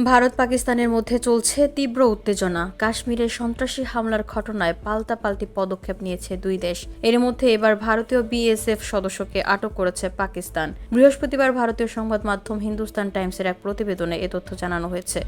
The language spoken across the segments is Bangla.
ভারত পাকিস্তানের মধ্যে চলছে তীব্র উত্তেজনা। কাশ্মীরের সন্ত্রাসী হামলার ঘটনায় পাল্টাপাল্টি পদক্ষেপ নিয়েছে দুই দেশ। এর মধ্যে এবার ভারতীয় বিএসএফ সদস্যকে আটক করেছে পাকিস্তান। বৃহস্পতিবার ভারতীয় সংবাদ মাধ্যম হিন্দুস্তান টাইমসের এক প্রতিবেদনে এ তথ্য জানানো হয়েছে।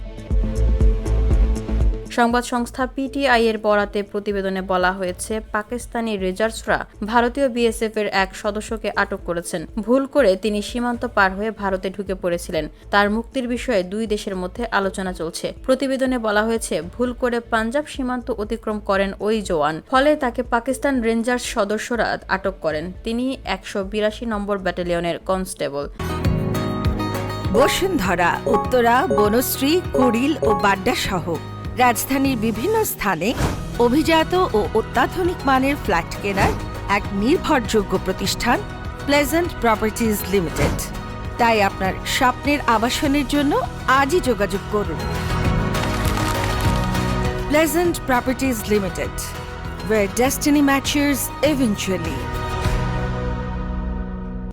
সংবাদ সংস্থা পিটিআই এর বরাতে প্রতিবেদনে বলা হয়েছে, পাকিস্তানি রেঞ্জার্সরা ভারতীয় বিএসএফ এর এক সদস্যকে আটক করেছেন। ভুল করে তিনি সীমান্ত পার হয়ে ভারতে ঢুকে পড়েছিলেন। তার মুক্তির বিষয়ে দুই দেশের মধ্যে আলোচনা চলছে। প্রতিবেদনে বলা হয়েছে, ভুল করে পাঞ্জাব সীমান্ত অতিক্রম করেন ওই জওয়ান। ফলে তাকে পাকিস্তান রেঞ্জার্স সদস্যরা আটক করেন। তিনি ১৮২ নম্বর ব্যাটালিয়নের কনস্টেবল। বসুন্ধরা, উত্তরা, বনশ্রী, কুড়িল ও বাড্ডা সহ রাজধানীর বিভিন্ন স্থানে অভিজাত ও অত্যাধুনিক মানের ফ্ল্যাট কেনার এক নির্ভরযোগ্য প্রতিষ্ঠান প্লেজেন্ট প্রপার্টিজ লিমিটেড। তাই আপনার স্বপ্নের আবাসনের জন্য আজই যোগাযোগ করুন। Pleasant properties limited, where destiny matches eventually.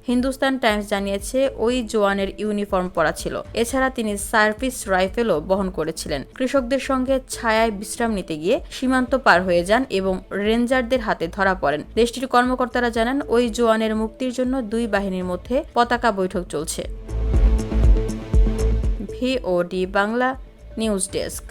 Hindustan Times জানিয়েছে, ওই জওয়ানের ইউনিফর্ম পরা ছিল। এছাড়া তিনি সার্ভিস রাইফেলও বহন করেছিলেন। কৃষকদের সঙ্গে ছায়ায় বিশ্রাম নিতে গিয়ে সীমান্ত পার হয়ে যান এবং রেঞ্জারদের হাতে ধরা পড়েন। দেশটির কর্মকর্তারা জানান, ওই জওয়ানের মুক্তির জন্য দুই বাহিনীর মধ্যে পতাকা বৈঠক চলছে। VOD Bangla news desk.